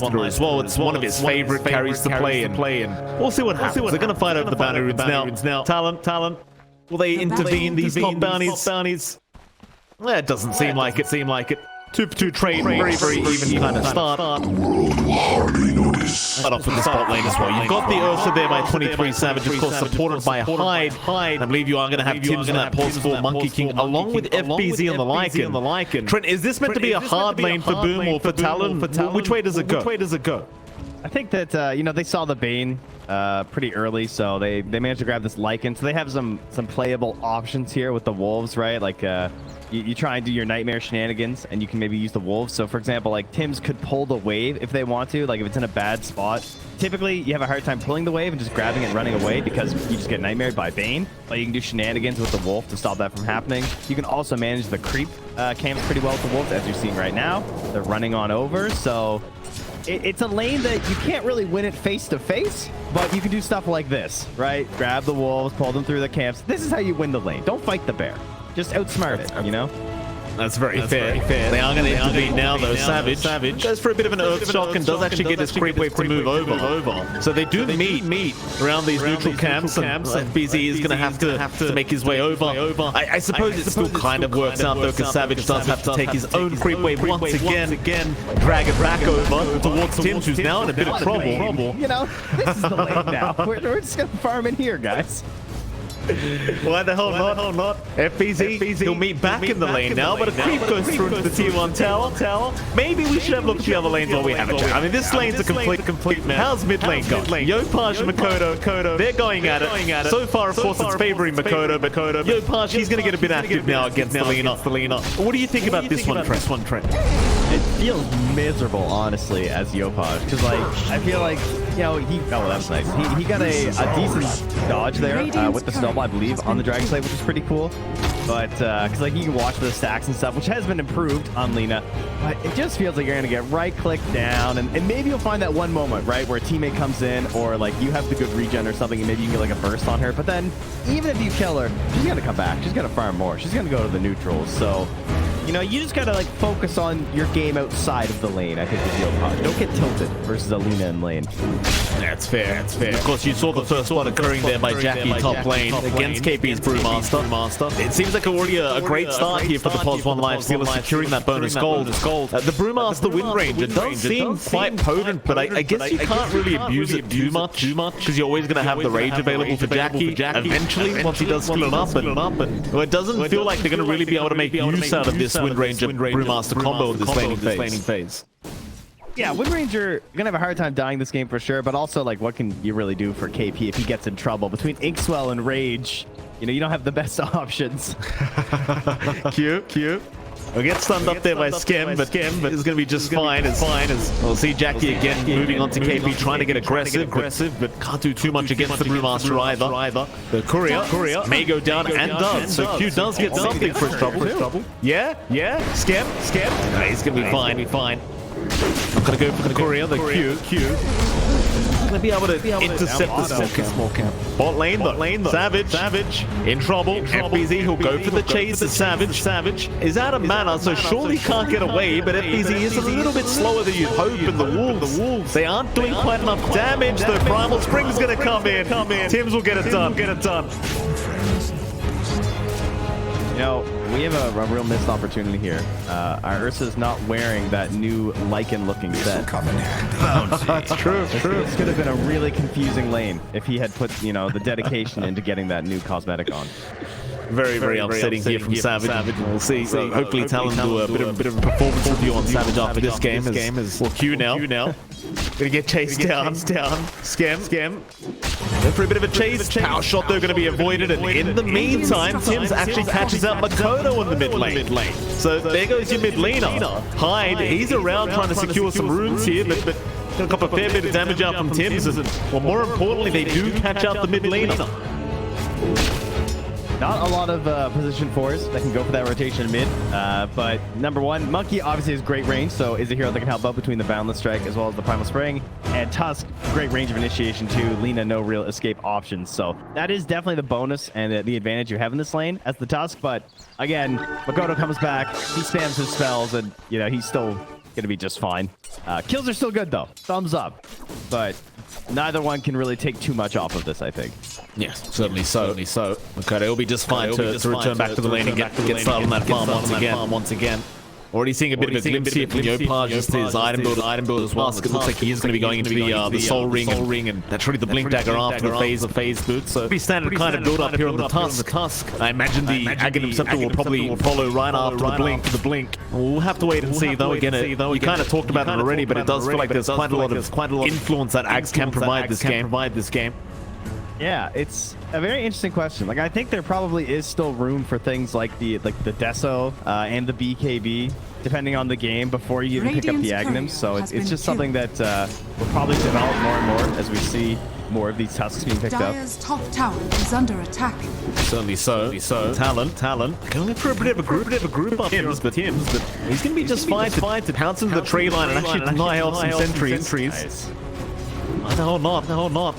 as well. It's one of his favorite carries to play in. We'll see what happens. They're going to fight over the bounty runes now. Talent. Will they intervene? These top bounties. Well, it doesn't seem like it. 2-for-2 trade, very even kind of start. The world will hardly notice. Start off with the spot lane as well. You've got the Ursa there by 23savage, of course, supported by Hyde. I believe you are going to have Tim's in that pause for Monkey King, along with FBZ on the Lycan. Trent, is this meant to be a hard lane for Boom or for Talon? Which way does it go? I think that you know, they saw the Bane pretty early, so they managed to grab this Lycan. So they have some playable options here with the Wolves, right? Like you try and do your Nightmare shenanigans, and you can maybe use the Wolves. So for example, like Tim's could pull the wave if they want to, like if it's in a bad spot. Typically, you have a hard time pulling the wave and just grabbing it and running away because you just get nightmared by Bane. But you can do shenanigans with the Wolf to stop that from happening. You can also manage the creep camps pretty well with the Wolves, as you're seeing right now. They're running on over, so it's a lane that you can't really win it face to face, but you can do stuff like this, right? Grab the Wolves, pull them through the camps. This is how you win the lane. Don't fight the bear. Just outsmart it, you know? That's very fair. They are going to intervene now, though. Savage goes for a bit of an earth shock and does actually get his creep wave to move over. So they do meet around these neutral camps, and BZ is going to have to make his way over. I suppose it still kind of works out, though, because Savage does have to take his own creep wave once again, drag it back over towards Tim's, who's now in a bit of trouble. You know, this is the lane now. We're just going to farm in here, guys. Why the hell not? FBZ, he'll meet back in the lane now, but a creep goes through to the tier 1 tower. Maybe we should have looked at the other lanes while we have a chat. I mean, this lane's a complete mess. How's mid lane going? Yopaj and Makoto, they're going at it. So far, of course, it's favoring Makoto, but Yopaj, he's going to get a bit active now against the Lina. What do you think about this one, Trent? It feels miserable, honestly, as Yopaj, because like I feel like, you know, that was nice. He got a decent dodge there with the snowball, I believe, on the Dragon Slave, which is pretty cool. But because like you can watch the stacks and stuff, which has been improved on Lina, but it just feels like you're gonna get right click down, and maybe you'll find that one moment, right, where a teammate comes in, or like you have the good regen or something, and maybe you can get like a burst on her. But then even if you kill her, she's gonna come back. She's gonna farm more. She's gonna go to the neutrals. So, you know, you just gotta like focus on your game outside of the lane, I think, is Yopaj. Don't get tilted versus Alina in lane. That's fair. Of course, you saw the first one occurring there by Jackie top lane against KP's Brewmaster. It seems like already a great start here for the POS 1 Lifestealer, securing that bonus gold. The Brewmaster Wind Ranger does seem quite potent, but I guess you can't really abuse it too much, because you're always going to have the rage available for Jackie eventually once he does skill it up. Well, it doesn't feel like they're going to really be able to make use out of this Wind Ranger Brewmaster combo in this laning phase. Yeah, Wind Ranger gonna have a hard time dying this game for sure, but also like what can you really do for KP if he gets in trouble? Between Inkswell and Rage, you know, you don't have the best options. Cute. We'll get stunned up there by Skem, but Skem is going to be just fine as we'll see Jackie again moving on to KP, trying to get aggressive, but can't do too much against the Brewmaster either. The Courier may go down and does, so Q does get something for his trouble. Yeah, Skem. No, he's going to be fine. I'm going to go for the Courier, the Q. Going to be able to intercept the small camp. Bot lane though. Savage in trouble. FBZ, he'll go for the chase. The Savage is out of mana, so surely can't get away, but FBZ is a little bit slower than you'd hope, and the Wolves, they aren't doing quite enough damage. The Primal Spring's going to come in. Tims will get it done. You know, we have a real missed opportunity here. Our Ursa's not wearing that new Lycan-looking set. That's true. This could have been a really confusing lane if he had put, you know, the dedication into getting that new cosmetic on. Very upsetting here from Savage. We'll see. Hopefully Talon do a bit of a performance review on Savage after this game. Well, Q now. Gonna get chased down. Skem. Go for a bit of a chase. Power shot, though, gonna be avoided. And in the meantime, Tims actually catches out Makoto on the mid lane. So there goes your mid laner. Hyde, he's around trying to secure some runes here, but gonna cop a fair bit of damage out from Tims. Well, more importantly, they do catch out the mid laner. Not a lot of position fours that can go for that rotation mid, but number one, Monkey obviously has great range, so is a hero that can help out between the Boundless Strike as well as the Primal Spring, and Tusk, great range of initiation too. Lina, no real escape options, so that is definitely the bonus and the advantage you have in this lane as the Tusk. But again, Makoto comes back, he spams his spells, and you know, he's still gonna be just fine. Kills are still good though. Thumbs up. But neither one can really take too much off of this, I think. Yes, certainly so. Okay, they'll be just fine to return back to the lane and get started on that farm once again. Already seeing a bit of a glimpse here from Yopaj, just his item build as well. It looks like he is going to be going into the soul ring, and that's really the blink dagger after the phase boot. So pretty standard kind of build up here on the Tusk. I imagine the Aghanim Scepter will probably follow right after the blink. We'll have to wait and see though. Again, we kind of talked about it already, but it does feel like there's quite a lot of influence that Ags can provide this game. Yeah, it's a very interesting question. Like, I think there probably is still room for things like the Deso and the BKB, depending on the game, before you even pick up the Aghanims. So it's just something that will probably develop more and more as we see more of these Tusks being picked up. Dire's top tower is under attack. Certainly so. Talent. Going for a bit of a group up here, but he's going to be just fine to pounce into the tree line and actually deny off some sentries. Nice. No, not.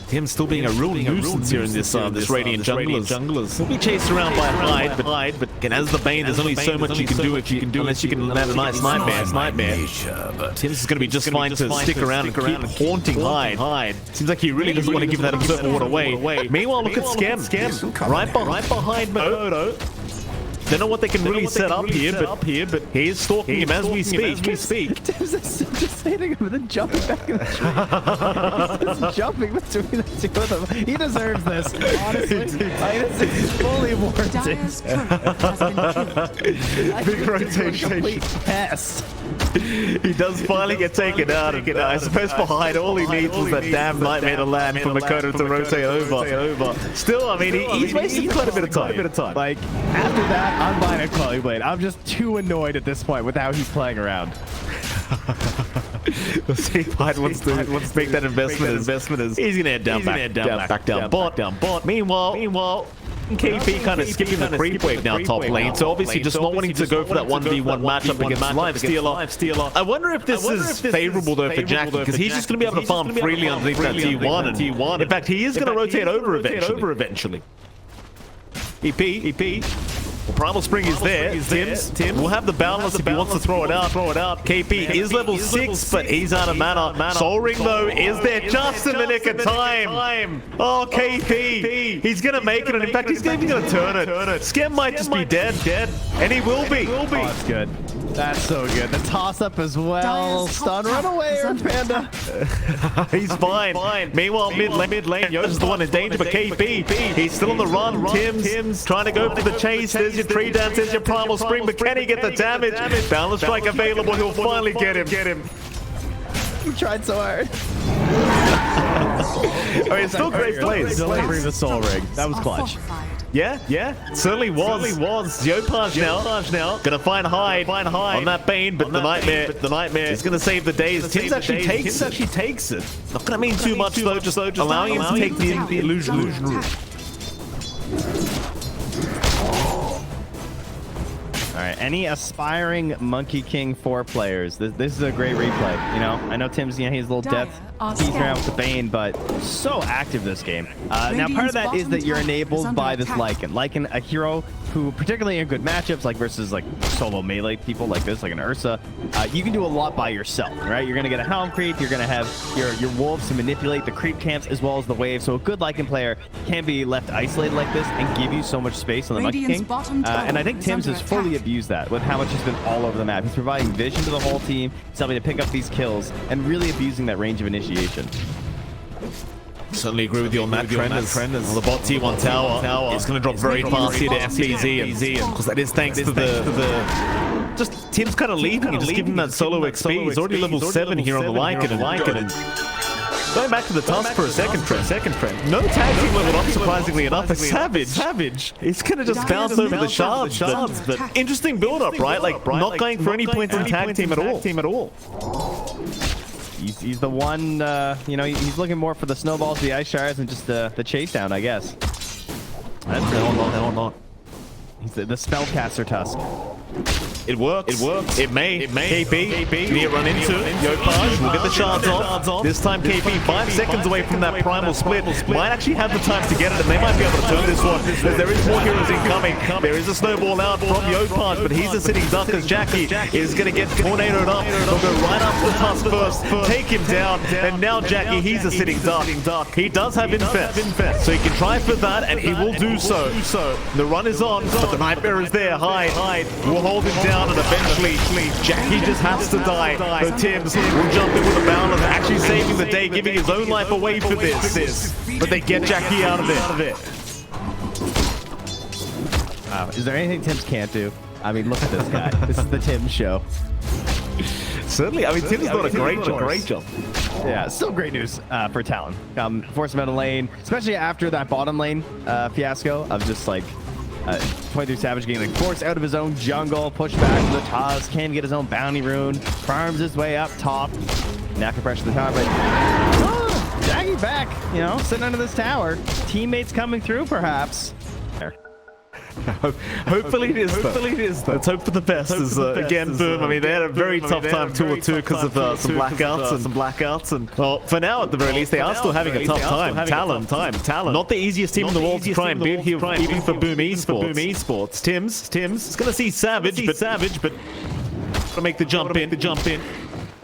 Him still being a real nuisance here in this Radiant junglers. He'll be chased around by Hyde, but again, as the Bane, there's only so much you can do unless you can have a nice nightmare. Tim's is going to be just fine to stick around and keep haunting Hyde. Seems like he really doesn't want to give that Berserker Ward away. Meanwhile, look at Skem. Right behind Moto. Don't know what they can really set up here, but he is stalking him as we speak. Tim's just hitting him and then jumping back in the tree. He's just jumping between the two of them. He deserves this, honestly. This is fully warranted. Dire's turret has been killed. Big rotation. Complete pest. He does finally get taken out. I suppose for Hyde, all he needs is that damn nightmare to land for Makoto to rotate over. Still, I mean, he's wasted quite a bit of time. Like, after that, I'm buying a Quelly Blade. I'm just too annoyed at this point with how he's playing around. Let's see if Hyde wants to make that investment. He's gonna head down, back down bot. Meanwhile, KP kind of skipping the creep wave now top lane, so obviously just not wanting to go for that 1v1 matchup against Lifestealer. I wonder if this is favorable though for Jackie, because he's just going to be able to farm freely underneath that T1. In fact, he is going to rotate over eventually. EP. Well, Primal Spring is there. Tim will have the balance if he wants to throw it out. KP is level 6, but he's out of mana. Soul Ring, though, is there just in the nick of time. Oh, KP. He's going to make it, and in fact, he's going to turn it. Skem might just be dead. And he will be. Oh, that's good. That's so good. The toss-up as well. Stun, run away, Earth Panda. He's fine. Meanwhile, mid lane, Yosh is the one in danger, but KP, he's still on the run. Tim's trying to go for the chase. There's your tree dance, there's your Primal Spring, but can he get the damage? Balance Strike available, he'll finally get him. He tried so hard. I mean, it's still great plays. Delivering the Soul Ring. That was clutch. Yeah, certainly was. Yopaj now gonna find Hyde on that Bane, but the nightmare is gonna save the day. Tim's actually takes it. Not gonna mean too much though, just allowing him to take the illusion route. All right, any aspiring Monkey King 4 players, this is a great replay. You know, I know Tim's, he's a little depth. He's around with the Bane, but so active this game. Now, part of that is that you're enabled by this Lycan. Lycan, a hero who, particularly in good matchups, like versus like solo melee people like this, like an Ursa, you can do a lot by yourself, right? You're gonna get a Helm creep, you're gonna have your wolves to manipulate the creep camps as well as the wave. So a good Lycan player can be left isolated like this and give you so much space on the Monkey King. And I think Tim's has fully abused that with how much he's been all over the map. He's providing vision to the whole team, he's helping to pick up these kills, and really abusing that range of initiation. Certainly agree with you on that trend. The bot T1 tower is going to drop very fast here to FPZ, and of course that is thanks to the just Tim's kind of leaving and just giving that solo XP. He's already level 7 here on the Lycan and going back to the Tusk for a second trend. No tag team leveled up, surprisingly enough. Savage. He's gonna just bounce over the shards, but interesting build up, right? Like not going for any points in tag team at all. He's the one, he's looking more for the snowballs, the ice shards, and just the chase down, I guess. That's not. He's the spellcaster Tusk. It works. It may. KP. Need to run into Yopaj. We'll get the shards off. This time KP 5 seconds away from that primal split. Might actually have the time to get it, and they might be able to turn this one. There is more heroes incoming. There is a snowball out from Yopaj, but he's a sitting duck as Jackie is going to get tornadoed up. They'll go right up the Tusk first, take him down, and now Jackie, he's a sitting duck. He does have Infest, so he can try for that, and he will do so. The run is on, but the Nightmare is there. Hide. We'll hold him down, and eventually Jackie just has to die. So Tims will jump in with a balance, actually saving the day, giving his own life away for this. But they get Jackie out of it. Wow. Is there anything Tims can't do? I mean, look at this guy. This is the Tims show. Certainly. I mean, Tim's done a great job. Yeah, still great news for Talon. Force him out of lane, especially after that bottom lane fiasco of just like 23savage getting like forced out of his own jungle, pushed back to the Tusk, can't get his own bounty rune, farms his way up top. Now can pressure the tower, but Jackie back, you know, sitting under this tower. Teammates coming through, perhaps. There. Hopefully it is. Let's hope for the best. Again, Boom. I mean, they had a very tough time 2-2 because of some blackouts. And well, for now, at the very least, they are still having a tough time. Talon. Not the easiest team in the world to try and beat here, even for Boom Esports. Tims is going to see Savage, but to make the jump in.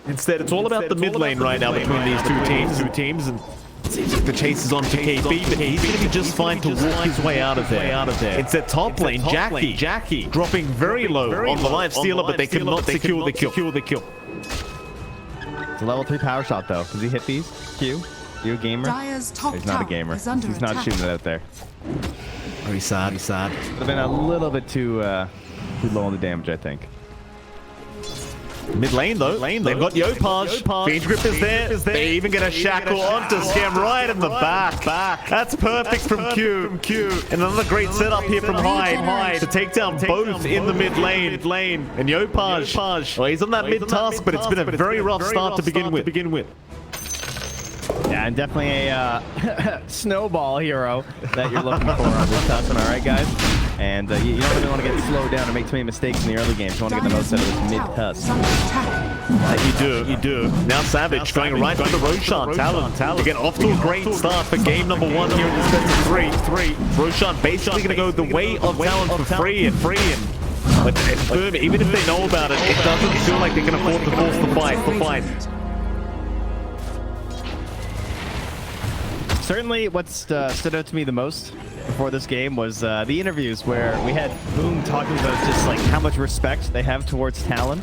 Instead, it's all about the mid lane right now between these two teams. And seems like the chase is on to KP, but he's going to be just fine to walk his way out of there. It's their top lane, Jackie, dropping very low on the Lifestealer, but they cannot secure the kill. It's a level 3 power shot, though. Does he hit these? Q? You a gamer? He's not a gamer. He's not shooting it out there. Very sad. Would have been a little bit too low on the damage, I think. Mid lane though, they've got Yopaj. Fiend Grip is there. They even get a shackle onto Scam right in the back. That's perfect from Q. And another great setup here from Hyde to take down both in the mid lane. And Yopaj, well, he's on that mid Tusk, but it's been a very rough start to begin with. Yeah, and definitely a snowball hero that you're looking for on this Tusk. All right, guys? And you don't really want to get slowed down or make too many mistakes in the early games. You want to get the most out of this mid-Tusk. You do. Now Savage going right for the Roshan. Talon. Again, off to a great start for game number 1 here in this best of 3. Roshan basically going to go the way of Talon for free. But Boom, even if they know about it, it doesn't feel like they can afford to force the fight. Certainly what stood out to me the most before this game was the interviews where we had Boom talking about just like how much respect they have towards Talon,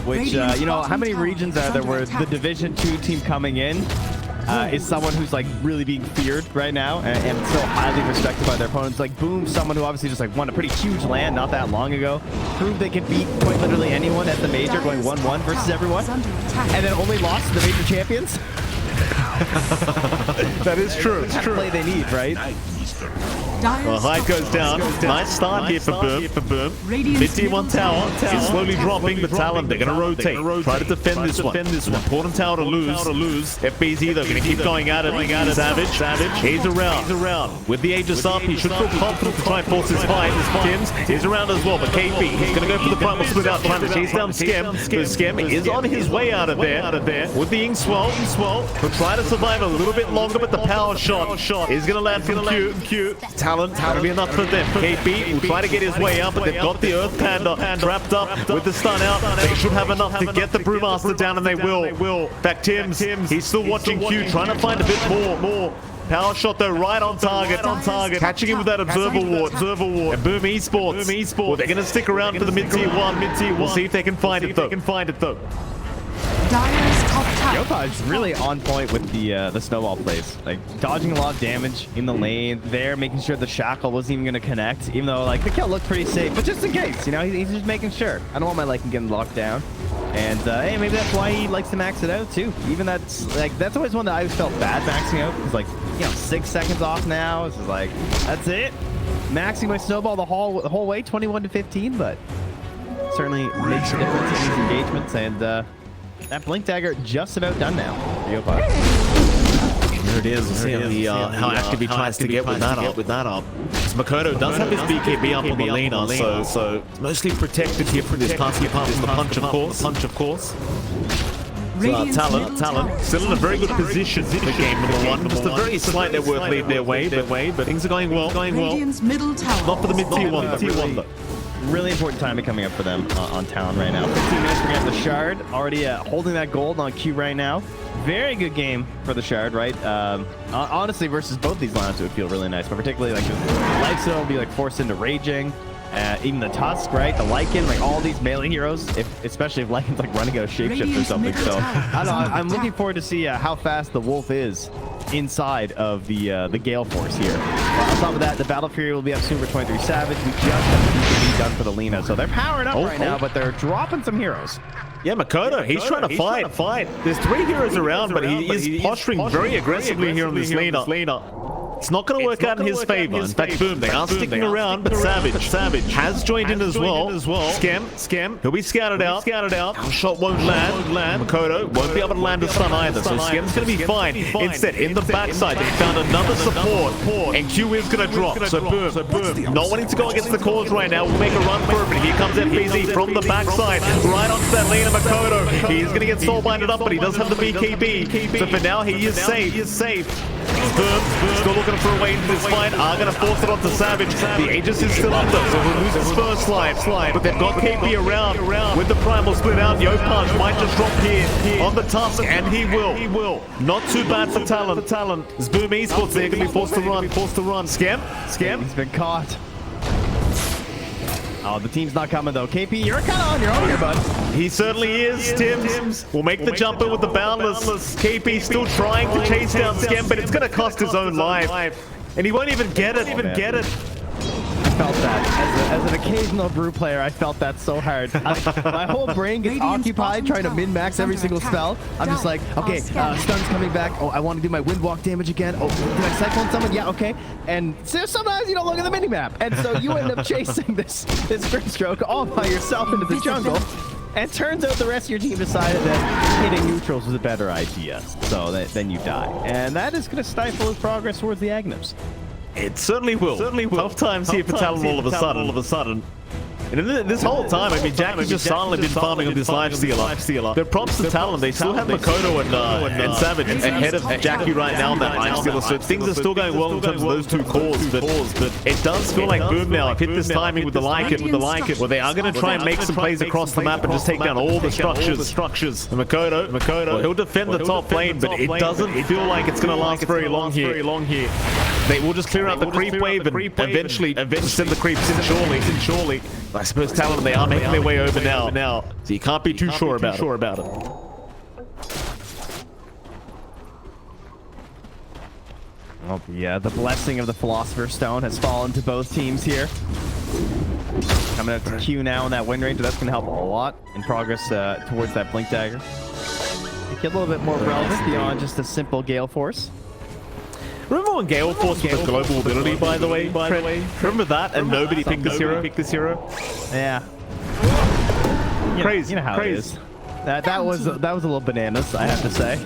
which, you know, how many regions are there where the Division 2 team coming in is someone who's like really being feared right now and so highly respected by their opponents. Like Boom, someone who obviously just like won a pretty huge LAN not that long ago, proved they can beat quite literally anyone at the major, going 1-1 versus everyone, and then only lost to the major champions. That is true. It's true. Play they need, right? Well, Hyde goes down. Nice start here for Boom. Mid tier 1 tower is slowly dropping, but Talon, they're going to rotate. Try to defend this one. Important tower to lose. FBZ, though, going to keep going at it. Savage. He's around. With the Aegis up, he should feel confident to try and force his fight. Tims is around as well, but KP, he's going to go for the primal split out, trying to chase down Schem. Schem is on his way out of there. With the Ink Swell, he'll try to survive a little bit longer, but the power shot is going to land from Q. Talon will be enough for them. KP will try to get his way out, but they've got the Earth Panda trapped up with the stun out. They should have enough to get the Brewmaster down, and they will. In fact, Tims, he's still watching Q, trying to find a bit more. Power shot though, right on target. Catching him with that Observer Ward. And Boom Esports. Well, they're going to stick around for the mid tier 1. We'll see if they can find it though. Yopaj's really on point with the snowball plays, like dodging a lot of damage in the lane there, making sure the shackle wasn't even going to connect, even though like the kill looked pretty safe, but just in case, you know, he's just making sure. I don't want my Lycan getting locked down, and hey, maybe that's why he likes to max it out too. Even that's always one that I always felt bad maxing out. It's like, you know, 6 seconds off now. This is like, that's it, maxing my snowball the whole way, 21 to 15, but certainly makes a difference in these engagements. And that Blink Dagger just about done now for Yopaj. There it is. See how active he tries to get with that up. So Makoto does have his BKB up on the Lina, so it's mostly protected here from this Tusk, apart from the punch, of course. Talent, still in a very good position for game number 1. Just a very slight net worth lead their way, but things are going well. Radiant's middle tower. Not for the mid-tier one, though. Really important timing coming up for them on Talon right now. 15 minutes for getting the Shard. Already holding that gold on Q right now. Very good game for the Shard, right? Honestly, versus both these lineups, it would feel really nice. But particularly, like, Lifestealer will be like forced into raging. Even the Tusk, right? The Lycan, like all these melee heroes, especially if Lycan's like running out of shapeshift or something. So I don't know. I'm looking forward to see how fast the Wolf is inside of the Gale Force here. On top of that, the Battle Fury will be up soon for 23savage. We just have the DPC done for the Lina, so they're powering up right now, but they're dropping some heroes. Yeah, Makoto, he's trying to fight. There's 3 heroes around, but he is posturing very aggressively here on this Lina. It's not going to work out in his favor. In fact, boom, they are sticking around, but Savage has joined in as well. Scam, he'll be scouted out. Shot won't land. Makoto won't be able to land a stun either, so Scam's going to be fine. Instead, in the backside, they found another support, and Q is going to drop. So boom, not wanting to go against the cause right now, we'll make a run for it, but here comes FBZ from the backside, right onto that lane of Makoto. He's going to get soul-binded up, but he does have the BKB. So for now, he is safe. Boom, still looking for a way into this fight. Are going to force it onto Savage. The Aegis is still under, so he'll lose his first slide. But they've got KP around with the Primal split out. Yo Punch might just drop here on the Tusk, and he will. Not too bad for Talon. It's Boom Esports, they're going to be forced to run. Scam. He's been caught. Oh, the team's not coming though. KP, you're kind of on your own here, bud. He certainly is. Tims will make the jump in with the Boundless. KP still trying to chase down Scam, but it's going to cost his own life. And he won't even get it. I felt that. As an occasional brew player, I felt that so hard. My whole brain gets occupied trying to min-max every single spell. I'm just like, okay, stun's coming back. Oh, I want to do my Windwalk damage again. Oh, did I cyclone someone? Yeah, okay. And so sometimes you don't look at the minimap. And so you end up chasing this Grimstroke all by yourself into the jungle. And turns out the rest of your team decided that hitting neutrals was a better idea. So then you die. And that is going to stifle his progress towards the Agnes. It certainly will. Tough times here for Talon all of a sudden. And in this whole time, I mean, Jackie's just silently been farming on this Lifestealer. But props to Talon, they still have Makoto and Savage ahead of Jackie right now on that Lifestealer. So things are still going well in terms of those two cores. But it does feel like Boom now have hit this timing with the Lycan. Well, they are going to try and make some plays across the map and just take down all the structures. And Makoto, well, he'll defend the top lane, but it doesn't feel like it's going to last very long here. They will just clear out the creep wave and eventually send the creeps in surely. I suppose Talon, they are making their way over now. So you can't be too sure about it. Oh, yeah, the blessing of the Philosopher's Stone has fallen to both teams here. Coming out to Q now in that win range, that's going to help a lot in progress towards that Blink Dagger. Get a little bit more relevant beyond just a simple Gale Force. Remember when Gale Force was a global ability, by the way? Remember that, and nobody picked this hero? Yeah. Crazy. You know how it is. That was a little bananas, I have to say.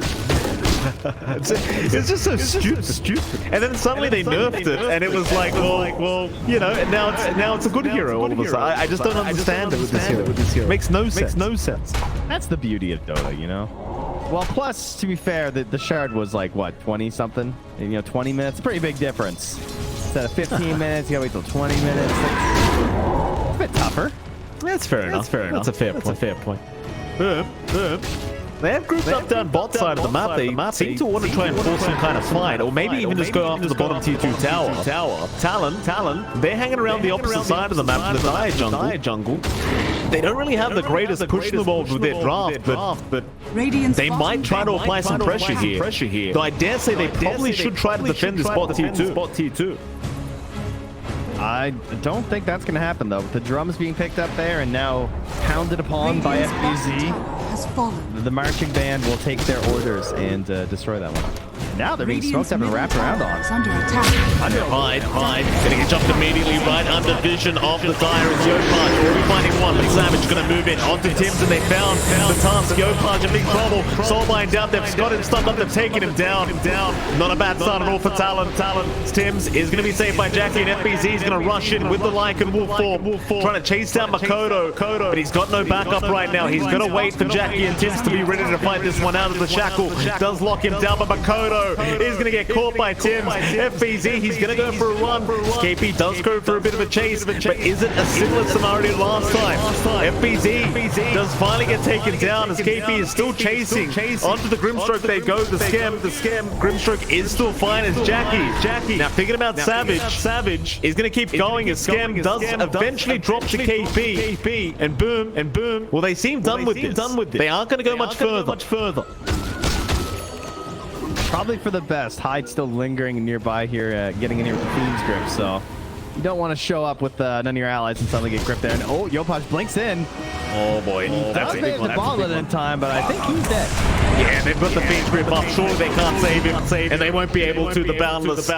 It's just so stupid. And then suddenly they nerfed it, and it was like, well, you know, and now it's a good hero all of a sudden. I just don't understand it with this hero. Makes no sense. That's the beauty of Dota, you know? Well, plus, to be fair, the Shard was like, what, 20-something? You know, 20 minutes? Pretty big difference. Instead of 15 minutes, you gotta wait till 20 minutes. It's a bit tougher. That's fair enough. That's a fair point. Boom. They have grouped up down bot side of the map. They seem to want to try and force some kind of fight, or maybe even just go after the bottom tier 2 tower. Talon, they're hanging around the opposite side of the map in the Dire jungle. They don't really have the greatest push in the world with their draft, but they might try to apply some pressure here. Though I dare say they probably should try to defend this bot tier 2. I don't think that's going to happen, though. With the drums being picked up there and now pounded upon by FBZ, the marching band will take their orders and destroy that one. now they're being smoked up and wrapped around on. Is under attack. Hide. Gonna get jumped immediately right under vision of the Dire is Yopaj. Already finding one, but Savage gonna move in onto Tims, and they found the Tusk. Yopaj in big trouble. Soulbind down. They've got him stunned up. They've taken him down. Not a bad start at all for Talon. Tims is gonna be saved by Jackie, and FBZ is gonna rush in with the Lycan wolf form, trying to chase down Makoto. But he's got no backup right now. He's gonna wait for Jackie and Tims to be ready to fight this one out of the shackle. Does lock him down, but Makoto is gonna get caught by Tims. FBZ, he's gonna go for a run. KP does go for a bit of a chase, but is it a similar scenario last time? FBZ does finally get taken down as KP is still chasing. Onto the Grimstroke they go, the scam. Grimstroke is still fine as Jackie. Now thinking about Savage is gonna keep going as Scam does eventually drop to KP. And boom. Well, they seem done with this. They aren't gonna go much further. Probably for the best. Hyde still lingering nearby here, getting in here with the Fiend's Grip, so you don't want to show up with none of your allies and suddenly get gripped there. And oh, Yopaj blinks in. Oh boy, that's a big one. Bottle in time, but I think he's dead. Yeah, they've got the Fiend's Grip up. Surely they can't save him, and they won't be able to. The Boundless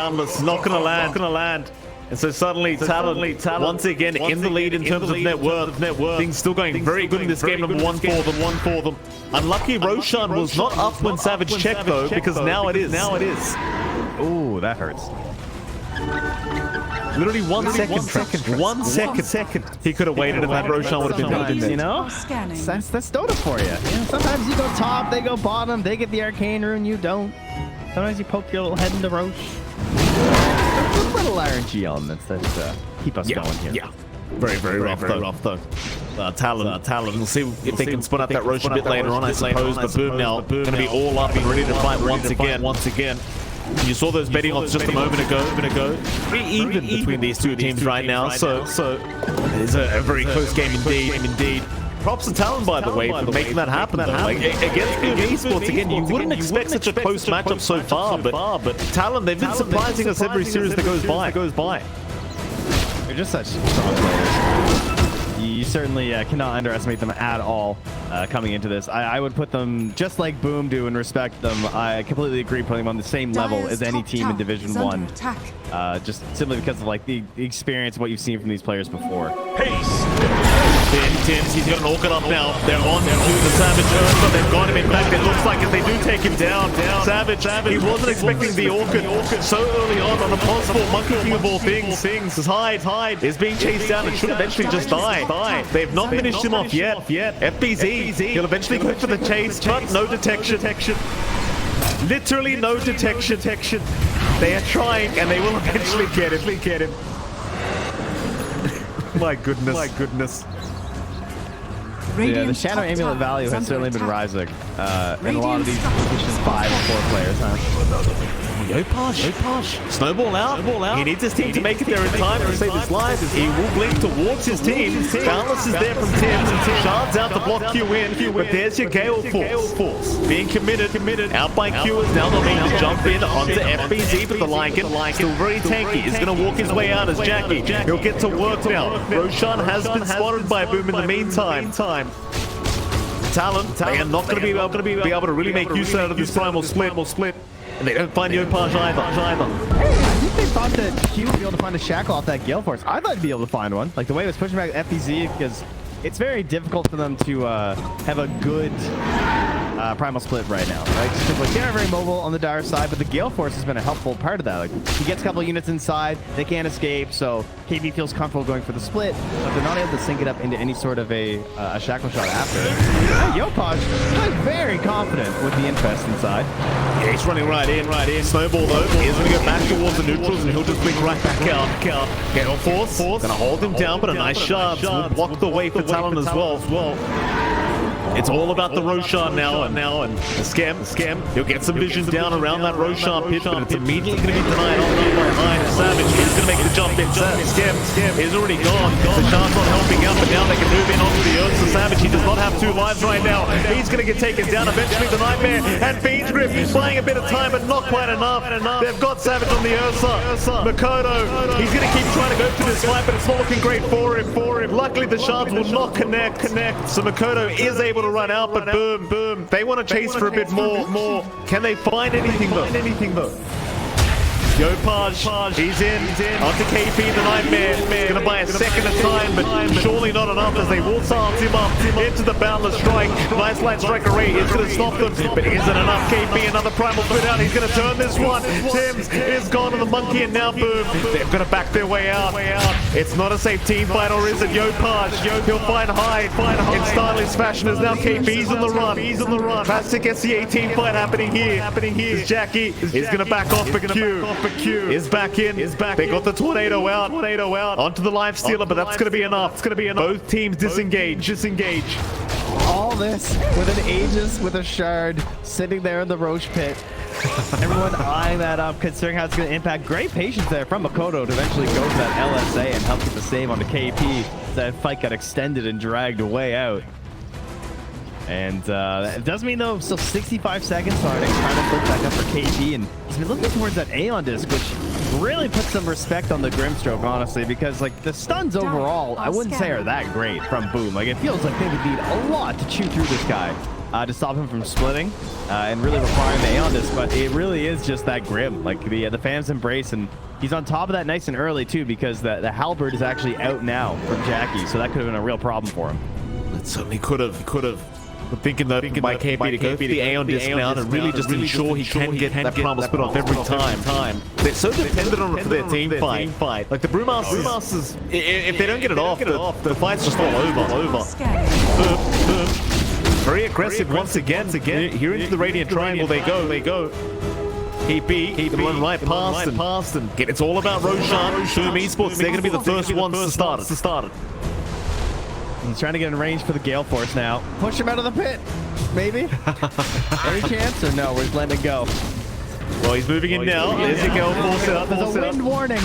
not gonna land. And so suddenly, Talon once again in the lead in terms of net worth. Things still going very good in this game. Number one for them. Unlucky Roshan was not up when Savage checked though, because now it is. Ooh, that hurts. Literally 1 second. 1 second. He could have waited and that Roshan would have been dead. You know? That's Dota for you. Sometimes you go top, they go bottom, they get the arcane rune, you don't. Sometimes you poke your little head in the roach. Little RNG elements that keep us going here. Yeah. Very rough though. Talon. We'll see if they can spin up that Roche a bit later on, I suppose. But Boom now gonna be all up and ready to fight once again. You saw those betting odds just a moment ago. Pretty even between these two teams right now. So it is a very close game indeed. Props to Talon, by the way, for making that happen. Like, against Boom Esports, again, you wouldn't expect such a close matchup so far, but Talon, they've been surprising us every series that goes by. They're just such strong players. You certainly cannot underestimate them at all coming into this. I would put them, just like Boom do, and respect them. I completely agree putting them on the same level as any team in Division 1. Just simply because of like the experience, what you've seen from these players before. Tims, he's got an Orchid up now. They're on to the Savage Ursa. They've got him. In fact, it looks like if they do take him down. Savage, he wasn't expecting the Orchid so early on a possible Monkey King of all things. Because Hyde is being chased down and should eventually just die. They've not finished him off yet. FBZ, he'll eventually go for the chase, but no detection. Literally no detection. They are trying, and they will eventually get him. My goodness. Yeah, the Shadow Amulet value has certainly been rising in a lot of these Division 5 and 4 players, huh? Yopaj. Snowball out. He needs his team to make it there in time to save his life. He will blink towards his team. Boundless is there from Tims. Shards out to block Q in. But there's your Gale Force. Being committed. Out by Q is now not able to jump in onto FBZ, but the Lycan still very tanky. Is going to walk his way out as Jackie. He'll get to work now. Roshan has been spotted by Boom in the meantime. Talon, they are not going to be able to really make use out of this primal split. And they don't find Yopaj either. Hey, I think they thought that Q would be able to find a shackle off that Gale Force. I thought he'd be able to find one. Like the way it was pushing back FBZ, because it's very difficult for them to have a good primal split right now, right? Because like they're very mobile on the Dire side, but the Gale Force has been a helpful part of that. Like he gets a couple units inside, they can't escape, so KB feels comfortable going for the split, but they're not able to sync it up into any sort of a shackle shot after. Yopaj is very confident with the infest inside. Yeah, he's running right in. Snowball though is going to go back towards the neutrals, and he'll just blink right back out. Gale Force gonna hold him down, but a nice shard will block the way for Talon as well. It's all about the Roshan now, and the scam. He'll get some vision down around that Roshan pit, but it's immediately going to be denied by Hyde. Savage is going to make the jump in. Scam is already gone. The Shard's not helping out, but now they can move in onto the Ursa. Savage, he does not have 2 lives right now. He's going to get taken down. Eventually, the Nightmare and Fiend's Grip buying a bit of time, but not quite enough. They've got Savage on the Ursa. Makoto, he's going to keep trying to go through this fight, but it's not looking great for him. Luckily, the Shards will not connect. So Makoto is able able to run out, but boom. They want to chase for a bit more. Can they find anything though? Yopaj, he's in. Onto KP, the Nightmare. Gonna buy a second of time, but surely not enough as they will silence him up into the Boundless Strike. Nice light strike array is gonna stop them, but isn't enough. KP, another primal put out. He's gonna turn this one. Tim's is gone to the monkey, and now boom. They're gonna back their way out. It's not a safe team fight, or is it? Yopaj, he'll find Hyde in stylish fashion as now KP's on the run. Plastic gets the 18 fight happening here. As Jackie is gonna back off for Q. Is back in. They got the tornado out. Onto the Lifestealer, but that's gonna be enough. Both teams disengage. All this with an Aegis with a shard sitting there in the Roche pit. Everyone eyeing that up, considering how it's going to impact. Great patience there from Makoto to eventually go to that LSA and help get the save on the KP. That fight got extended and dragged way out. And it does mean though, still 65 seconds starting, trying to flip back up for KP, and he's been looking towards that Aeon disc, which really puts some respect on the Grimstroke, honestly, because like the stuns overall, I wouldn't say are that great from Boom. Like it feels like they would need a lot to chew through this guy to stop him from splitting and really requiring the Aeon disc, but it really is just that Grim. Like the Phantom's Embrace, and he's on top of that nice and early too, because the Halberd is actually out now from Jackie, so that could have been a real problem for him. It certainly could have. But thinking by KP to go for the Aeon disc now and really just ensure he can get that primal split off every time. They're so dependent on it for their team fight. Like the Brewmasters, if they don't get it off, the fight's just all over. Very aggressive once again. Here into the Radiant Triangle they go. KP can run right past and it's all about Roshan. Boom Esports, they're going to be the first ones to start it. He's trying to get in range for the Gale Force now. Push him out of the pit. Maybe. Any chance or no? We're just letting it go. Well, he's moving in now. There's a Gale Force up. There's a wind warning.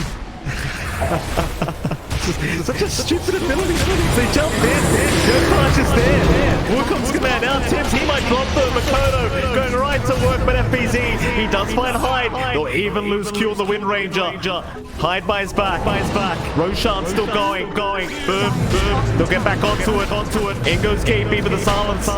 Such a stupid ability. They jump in. Yopaj is there. Wukong's command out. Tims, he might drop the Makoto. Going right to work, but FBZ, he does find Hyde. They'll even lose Q on the Wind Ranger. Hyde by his back. Roshan still going. Boom. They'll get back onto it. In goes KP, but the silence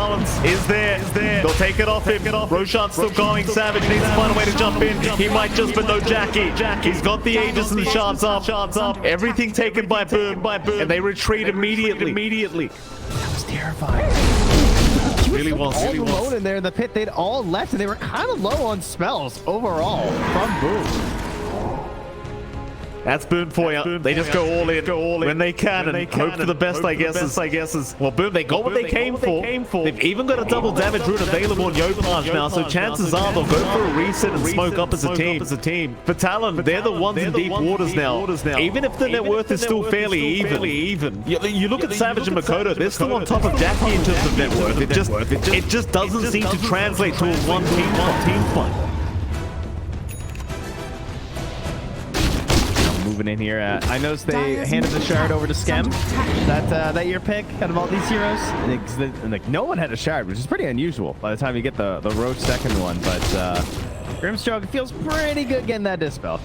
is there. They'll take it off him. Roshan's still going. Savage needs to find a way to jump in. He might just, but no Jackie. He's got the Aegis and the shards up. Everything taken by Boom. And they retreat immediately. That was terrifying. Really was. Alone in there in the pit. They'd all left, and they were kind of low on spells overall from Boom. That's Boom for you. They just go all in when they can and hope for the best, I guess. Well, Boom, they got what they came for. They've even got a double damage rune available on Yopaj now, so chances are they'll go for a reset and smoke up as a team. For Talon, they're the ones in deep waters now. Even if the net worth is still fairly even. You look at Savage and Makoto, they're still on top of Jackie in terms of net worth. It just doesn't seem to translate to a one team fight. Moving in here, I noticed they handed the shard over to Skem. That your pick out of all these heroes, and like no one had a shard, which is pretty unusual by the time you get the Roach second one. But Grimstroke feels pretty good getting that dispel.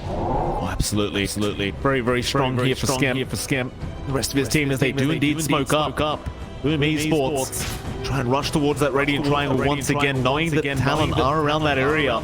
Oh, absolutely. Very, very strong here for Skem. The rest of his team, as they do indeed smoke up. Boom Esports try and rush towards that Radiant Triangle once again, knowing that Talon are around that area.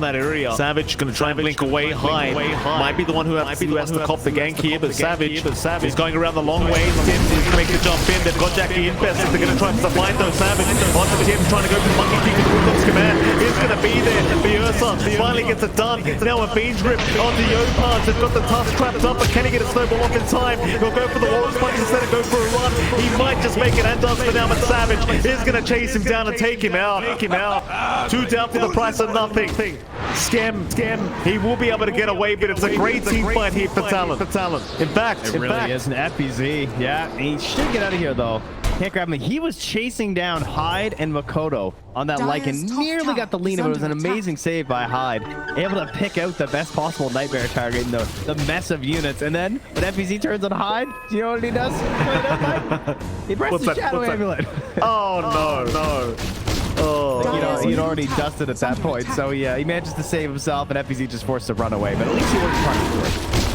Savage going to try and blink away. Hyde might be the one who has to cop the gank here, but Savage is going around the long way. Tim is going to make the jump in. They've got Jackie infested. They're going to try to find though. Savage onto Tim, trying to go for the monkey kick with Wukong's command. He's going to be there. The Ursa finally gets it done. Now a beans rip onto Yopaj. They've got the Tusk trapped up, but can he get a snowball off in time? He'll go for the Walrus punch instead of go for a run. He might just make it, and does for now, but Savage is going to chase him down and take him out. Two down for the price of nothing. Skem, he will be able to get away, but it's a great team fight here for Talon. In fact, it really is an FBZ. Yeah, he should get out of here though. Can't grab him. He was chasing down Hyde and Makoto on that Lycan. Nearly got the lean, but it was an amazing save by Hyde. Able to pick out the best possible Nightmare target in the mess of units. And then when FBZ turns on Hyde, do you know what he does? He presses the Shadow Amulet. Oh, no. Oh, he'd already dusted at that point. So yeah, he manages to save himself, and FBZ just forced to run away. But at least he worked hard for it.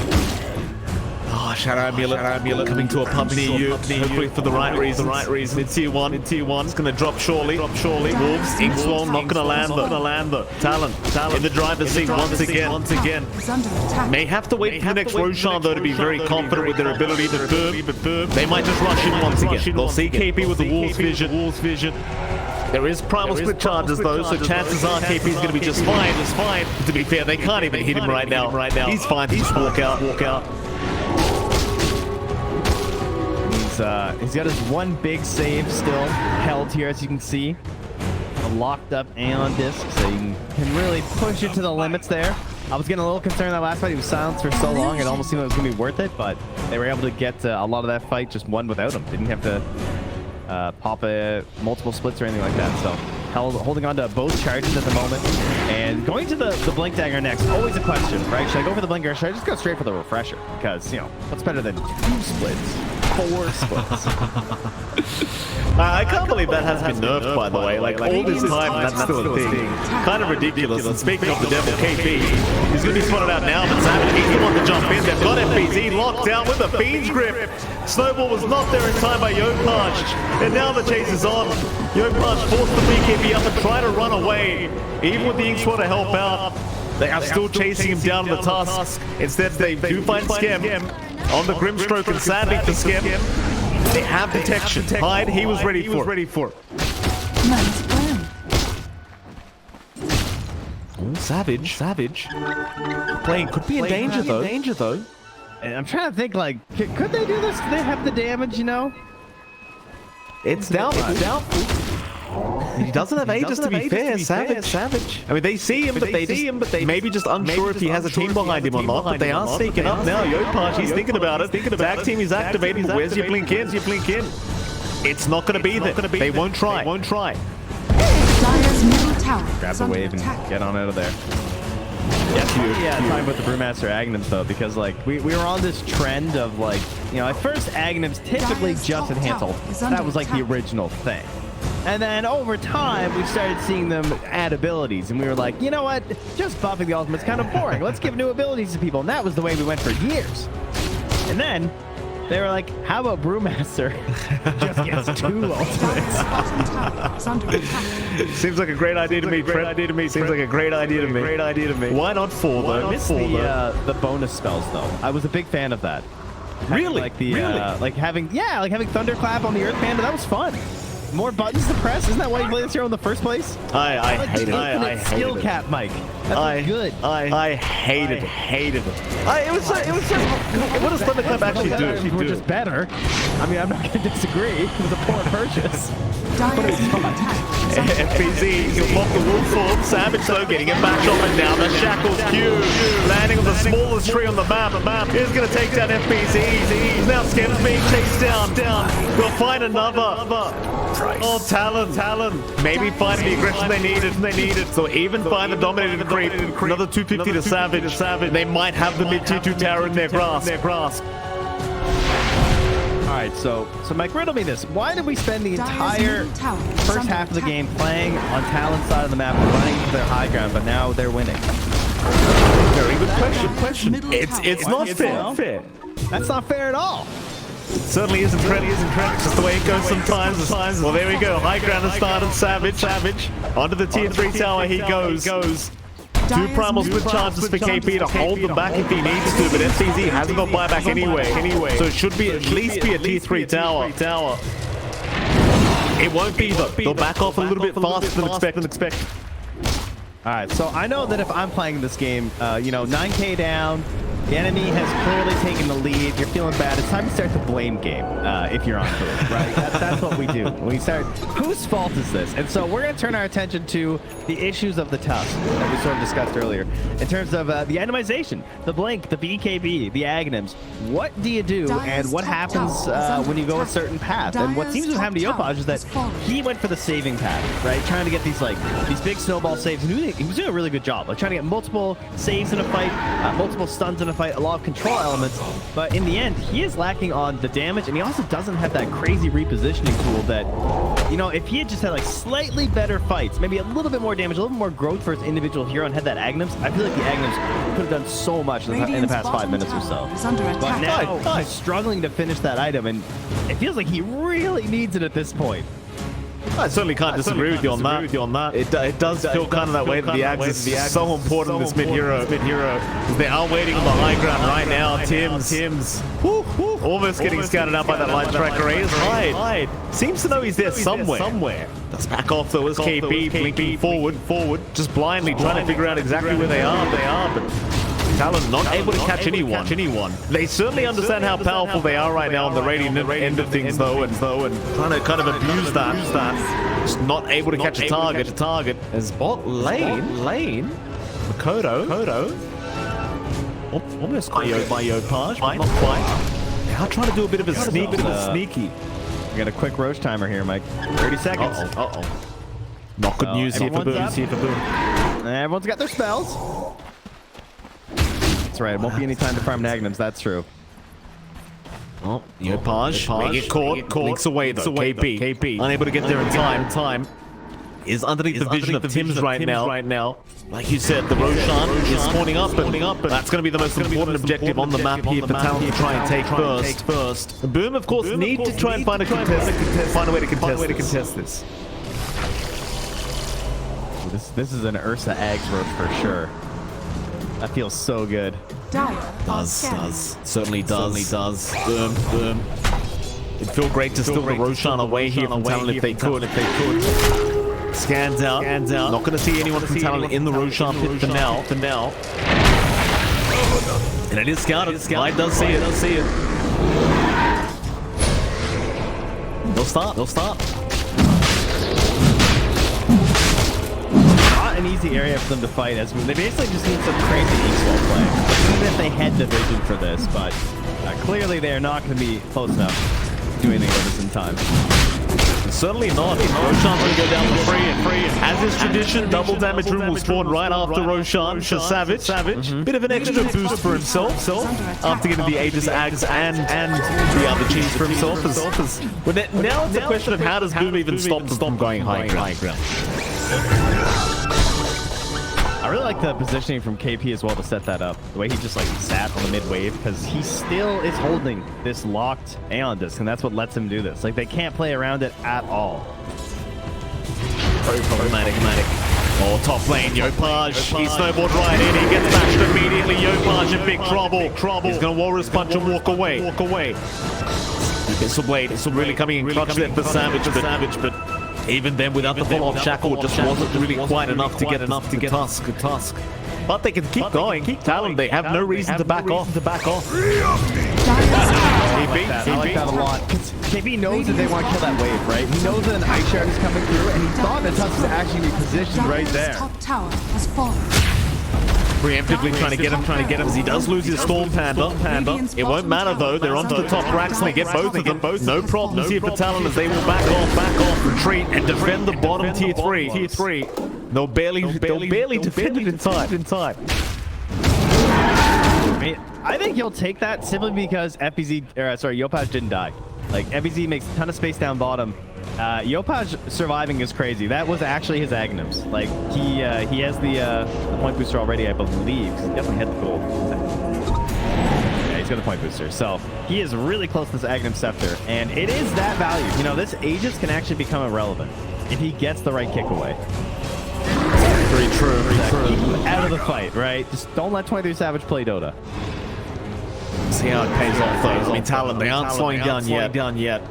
shout out Miller coming to a pump near you. Hopefully for the right reason. In tier one. It's gonna drop surely. Wolves, Inkswell not gonna land though. Talon in the driver's seat once again. Is under attack. May have to wait for the next Roshan though to be very confident with their ability to boom. They might just rush in once again. They'll see KP with the Wolves vision. There is primal split charges though, so chances are KP's gonna be just fine. To be fair, they can't even hit him right now. He's fine to just walk out. He's got his one big save still held here, as you can see. Locked up Aeon Disc, so you can really push it to the limits there. I was getting a little concerned that last fight. He was silenced for so long, it almost seemed like it was going to be worth it, but they were able to get a lot of that fight just won without him. Didn't have to pop multiple splits or anything like that, so holding on to both charges at the moment. And going to the Blink Dagger next, always a question, right? Should I go for the Blink Dagger? Should I just go straight for the Refresher? Because, you know, what's better than 2 splits? 4 splits. I can't believe that has been nerfed, by the way. Like, all this time, that's still a thing. Kind of ridiculous. And speaking of the devil, KP, he's going to be spotted out now, but Savage, he's the one to jump in. They've got FBZ locked down with a Fiend's Grip. Snowball was not there in time by Yopaj, and now the chase is on. Yopaj forced the BKB up and try to run away. Even with the Inkswell to help out, they are still chasing him down to the Tusk. Instead, they do find Skem on the Grimstroke, and sadly for Skem, they have detection. Hyde, he was ready for it. Nice plan. Oh, Savage. Playing could be in danger though. And I'm trying to think, like, could they do this? Do they have the damage, you know? It's doubtful. He doesn't have Aegis to be fair, Savage. I mean, they see him, but they maybe just unsure if he has a team behind him or not, but they are sneaking up now. Yopaj, he's thinking about it. Tag team is activated, but where's your blink in? It's not going to be there. They won't try. Dire's middle tower. Grab is the under wave and attack. get on out of there. Yeah, talking about the Brewmaster Aghanim's though, because like we were on this trend of like, you know, at first Aghanim's typically Dire's just top enhance tower ult. is under That was like the attack. original thing. And then over time, we started seeing them add abilities, and we were like, you know what? Just buffing the ultimate's kind of boring. Let's give new abilities to people, and that was the way we went for years. And then they were like, how about Brewmaster just gets 2 ultimates? Dire's bottom tower is under attack. Seems like a great idea to me. Seems like a great idea to me. Why not 4 though? I missed the bonus spells though. I was a big fan of that. Really? Like the like having Thunderclap on the Earth Panda. That was fun. More buttons to press. Isn't that why you played this hero in the first place? I hate it. I hate skill it. cap, Mike. That's good. I hated it. It was just, what does Thunderclap actually do? We're just better. I mean, I'm not going to disagree. It was a poor purchase. Dire's middle attack is under attack. FBZ, he'll pop the wolf form. Savage though getting it back up and down. The Shackles Q landing on the smallest tree on the map. He's going to take down FBZ. Now Skem's being chased down. We'll find another. Oh, Talon. Maybe find the aggression they needed. So even find the dominated creep. Another 250 to Savage. They might have the mid tier 2 tower in their grasp. All right, so Mike, riddle me this. Why did we spend the entire first half of the game playing on Talon's side of the map and running to their high ground, but now they're winning? Very good question. It's not fair. That's not fair at all. Certainly isn't friendly. It's just the way it goes sometimes. Well, there we go. High ground has started. Savage. Onto the tier 3 tower he goes. 2 primal split chances for KP to hold them back if he needs to, but FCZ hasn't got buyback anyway. So it should be at least be a tier 3 tower. It won't be though. They'll back off a little bit faster than expected. All right, so I know that if I'm playing this game, you know, 9k down, the enemy has clearly taken the lead, you're feeling bad, it's time to start the blame game, if you're on to it, right? That's what we do. We start, whose fault is this? And so we're going to turn our attention to the issues of the Tusk that we sort of discussed earlier, in terms of the itemization, the blink, the BKB, the Aghanims. What do you do, and what happens when you go a certain path? And what seems to happen to Yopaj is that he went for the saving path, right? Trying to get these big snowball saves. And he was doing a really good job, like trying to get multiple saves in a fight, multiple stuns in a fight, a lot of control elements, but in the end he is lacking on the damage, and he also doesn't have that crazy repositioning tool that you know, if he had just had like slightly better fights, maybe a little bit more damage, a little bit more growth for his individual hero and had that Aghanim, I feel like the Aghanim could have done so much in the past 5 minutes or so. Is under But attack. now he's struggling to finish that item, and it feels like he really needs it at this point. I certainly can't disagree with you on that. It does feel kind of that way that the Ags is so important, this mid-hero. They are waiting on the high ground right now. Tim's almost getting scouted out by that light striker. Is Hyde seems to know he's there somewhere. Let's back off though as KP blinking forward, just blindly trying to figure out exactly where they are. But Talon not able to catch anyone. They certainly understand how powerful they are right now on the radiant end of things though, and trying to kind of abuse that. Just not able to catch a target. As bot lane, Makoto. Almost by Yopaj, but not quite. They are trying to do a bit of a sneaky. We got a quick roach timer here, Mike. 30 seconds. Not good news here for Boom. Everyone's got their spells. That's right. It won't be any time to farm Nagnums. That's true. Oh, Yopaj may get caught. Links away though. KP unable to get there in time. Is underneath the vision of Tim's right now. Like you said, the Roshan is spawning up, and that's going to be the most important objective on the map here for Talon to try and take first. The Boom, of course, need to try and find a way to contest this. This is an Ursa Ags roach for sure. That feels so good. Does. Certainly does. Boom. It'd feel great to steal the Roshan away here from Talon if they could. Scans out. Not going to see anyone from Talon in the Roshan pit for now. And it is scouted. Hyde does see it. They'll start. Not an easy area for them to fight, as they basically just need some crazy X-Wall play. Even if they had the vision for this, but clearly they are not going to be close enough to do anything with this in time. Certainly not. Roshan will go down for free. As is tradition, double damage room will spawn right after Roshan for Savage. Bit of an extra boost for himself after getting the Aegis Ags and the other cheese for himself. But now it's a question of how does Boom even stop them from going high ground. I really like the positioning from KP as well to set that up. The way he just like sat on the mid wave, because he still is holding this locked Aeon disc, and that's what lets him do this. Like, they can't play around it at all. Very problematic. Oh, top lane, Yopaj. He snowboard right in. He gets bashed immediately. Yopaj in big trouble. He's going to Walrus Punch and walk away. It's a blade. It's really coming in clutch there for Savage, but even then, without the follow-up shackle, it just wasn't really quite enough to get Tusk. But they can keep going. Talon, they have no reason to back off. I like that a lot. KP knows that they want to kill that wave, right? He knows that an Ice Shard is coming through, and he thought that Tusk was actually positioned right there. Top tower has fallen. Preemptively trying to get him as he does lose his Storm Panda. It won't matter though, they're onto the top racks and they get both of them. No problems here for Talon as they will back off, retreat, and defend the bottom tier 3. They'll barely defend it in time. I think he'll take that simply because Yopaj didn't die. Like, FBZ makes a ton of space down bottom. Yopaj surviving is crazy. That was actually his Aghanims. Like, he has the point booster already, I believe. He definitely had the gold. Yeah, he's got the point booster. So he is really close to this Aghanim Scepter, and it is that value. You know, this Aegis can actually become irrelevant if he gets the right kick away. Very true. Out of the fight, right? Just don't let 23savage play Dota. See how it pays off though. I mean, Talon, they aren't slowing down yet.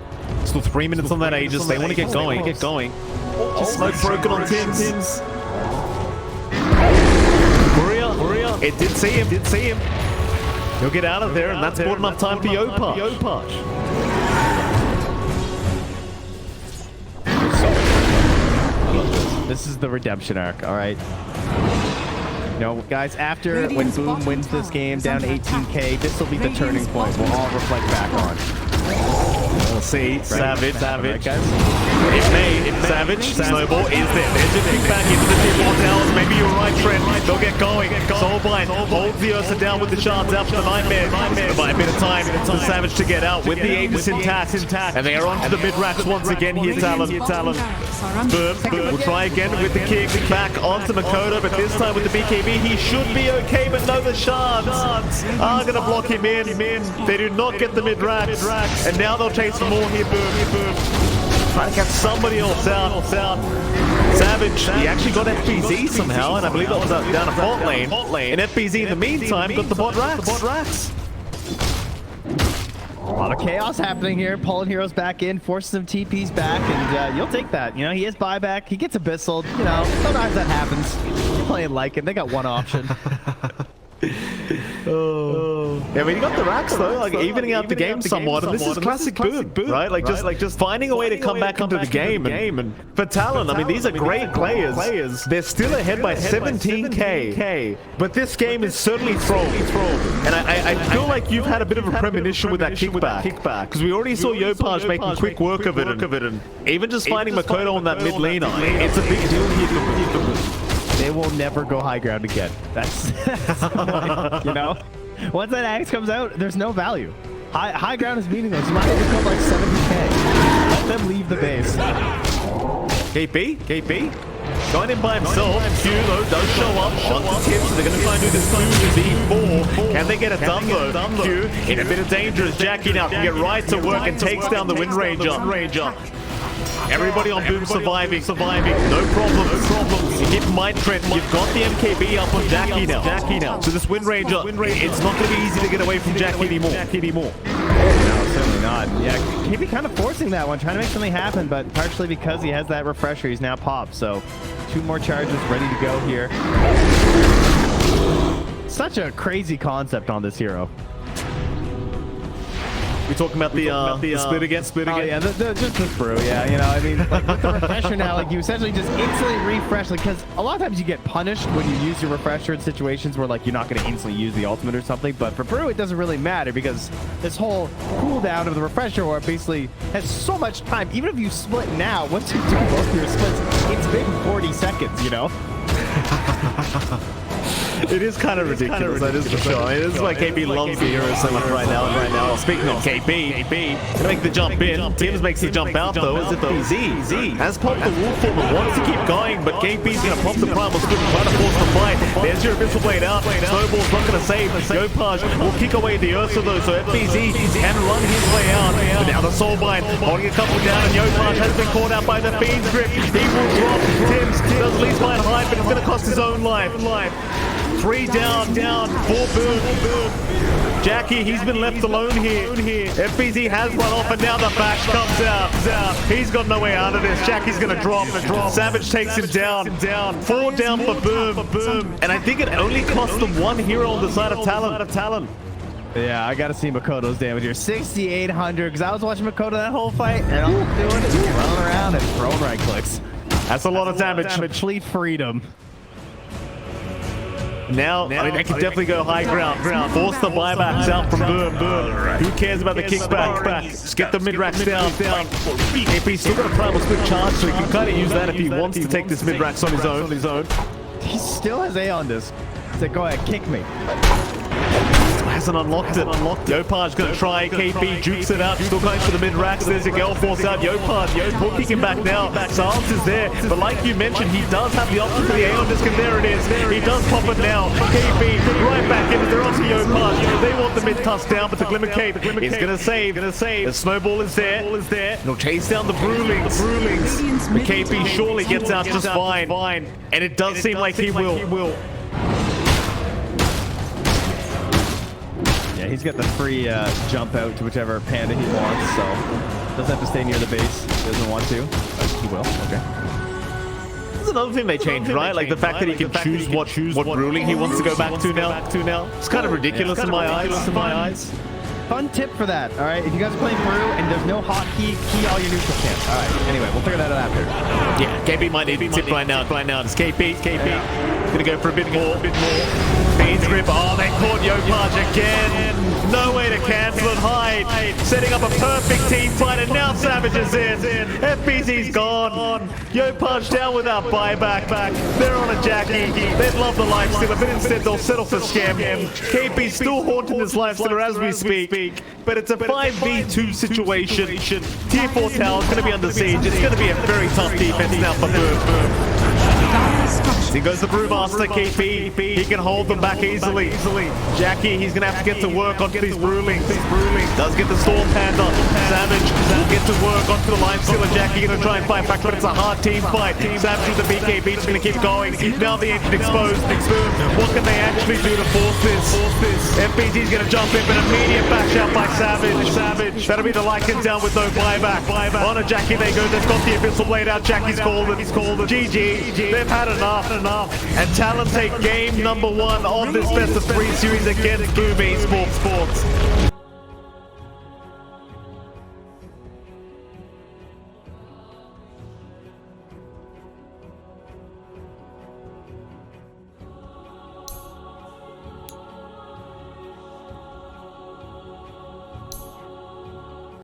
Still 3 minutes on that Aegis. They want to get going. Just smoke broken on Tim's. Courier. It did see him. He'll get out of there, and that's bought enough time for Yopaj. This is the redemption arc, all right? You know, guys, after when Boom wins this game down 18k, this will be the turning point we'll all reflect back on. We'll see. Savage. Right, guys? It may. Savage. Snowball is there. There's your kick back into the T4 towers. Maybe you're right, Trent. They'll get going. Soulbind holds the Ursa down with the shards out for the Nightmare. By a bit of time for Savage to get out with the Aegis intact. And they are on to the mid-racks once again here, Talon. Boom. We'll try again with the kick back onto Makoto, but this time with the BKB, he should be okay, but no, the shards are going to block him in. They do not get the mid-racks, and now they'll chase for more here. Boom. Trying to get somebody else out. Savage, he actually got FBZ somehow, and I believe that was down a fault lane. And FBZ in the meantime got the bot racks. A lot of chaos happening here. Pulling heroes back in, forcing some TPs back, and you'll take that. You know, he has buyback. He gets abyssaled. You know, sometimes that happens. You're playing Lycan. They got one option. Yeah, I mean, you got the racks though, like evening out the game somewhat, and this is classic boom, right? Like just finding a way to come back into the game. And for Talon, I mean, these are great players. They're still ahead by 17k, but this game is certainly thrown. And I feel like you've had a bit of a premonition with that kickback, because we already saw Yopaj making quick work of it, and even just finding Makoto on that mid laner, it's a big deal here for They will never go high ground again. That's you know? Once that axe comes out, there's no value. High ground is meaningless. You might have to go like 70k. Let them leave the base. KP, going in by himself. Q though does show up on the tip, so they're going to try and do this 2v4. Can they get it done though? Q in a bit of danger as Jackie now can get right to work and takes down the Wind Ranger. Everybody on Boom surviving. No problems. You hit Mind Trent. You've got the MKB up on Jackie now. So this Wind Ranger, it's not going to be easy to get away from Jackie anymore. No, certainly not. Yeah, KP kind of forcing that one, trying to make something happen, but partially because he has that refresher, he's now popped. So 2 more charges ready to go here. Such a crazy concept on this hero. We talking about the split again? Oh yeah, just the brew. Yeah, you know, I mean, like with the refresher now, like you essentially just instantly refresh, like because a lot of times you get punished when you use your refresher in situations where like you're not going to instantly use the ultimate or something. But for brew, it doesn't really matter because this whole cooldown of the refresher war basically has so much time. Even if you split now, once you do both of your splits, it's been 40 seconds. You know. It is kind of ridiculous, that is for sure. I mean, this is why KP loves the hero so much right now. Speaking of KP, to make the jump in, Tim's makes the jump out though, as if Z has popped the wolf form and wants to keep going, but KP's going to pop the primal squid and try to force the fight. There's your Abyssal Blade out, Snowball's not going to save. Yopaj will kick away the Ursa though, so FBZ can run his way out. But now the Soulbind holding a couple down, and Yopaj has been caught out by the Fiend's Grip. He will drop. Tim's does least mine hide, but it's going to cost his own life. 3 down, 4 boom. Jackie, he's been left alone here. FBZ has run off, and now the bash comes out. He's got no way out of this. Jackie's gonna drop. Savage takes him down. 4 down for boom. And I think it only cost them 1 hero on the side of Talon. Yeah, I gotta see Makoto's damage here. 6,800, because I was watching Makoto that whole fight, and all I'm doing is running around and throwing right clicks. That's a lot of damage. Complete freedom. Now, I mean, they can definitely go high ground. Force the buybacks out from boom. Who cares about the kickback? Just get the mid-racks down. KP's still got a primal split charge, so he can kind of use that if he wants to take this mid-racks on his own. He still has A on this. He said, go ahead, kick me. Hasn't unlocked it. Yopaj gonna try. KP jukes it up. Still going for the mid racks. There's a girl force out. Yopaj hooking him back now. Silence is there. But like you mentioned, he does have the option for the Aeon disc, and there it is. He does pop it now. KP right back in. They're onto Yopaj. They want the mid Tusk down, but the Glimmer Cape is gonna save. The snowball is there. He'll chase down the Brewlings. But KP surely gets out just fine. And it does seem like he will. Yeah, he's got the free jump out to whichever panda he wants, so doesn't have to stay near the base. He doesn't want to, but he will. Okay. That's another thing they changed, right? Like the fact that he can choose what ruling he wants to go back to now. It's kind of ridiculous in my eyes. Fun tip for that, all right? If you guys are playing Peru and there's no hotkey, key all your neutral camps. All right, anyway, we'll figure that out after. Yeah, KP might need a tip right now. It's KP. Gonna go for a bit more. Bean's grip. Oh, they caught Yopaj again. No way to cancel and hide. Setting up a perfect team fight, and now Savage is in. FBZ's gone. Yopaj down without buyback. They're on a Jackie. They'd love the Lifestealer, but instead they'll settle for Scam. KP still haunting this Lifestealer as we speak. But it's a 5v2 situation. Tier 4 tower is going to be under siege. It's going to be a very tough defense now for Boom. Here goes the Brewmaster, KP. He can hold them back easily. Jackie, he's going to have to get to work onto these Brewlings. Does get the Storm Panda. Savage will get to work onto the Lifestealer. Jackie going to try and fight back, but it's a hard team fight. Savage with the BKB is going to keep going. Now the engine exposed. Boom. What can they actually do to force this? FBG's going to jump in, but immediate back shot by Savage. That'll be the Lycan down with no buyback. On a Jackie they go. They've got the Abyssal Blade out. Jackie's called it. GG. They've had enough. And Talon take game number 1 of this best of 3 series against Boom Esports.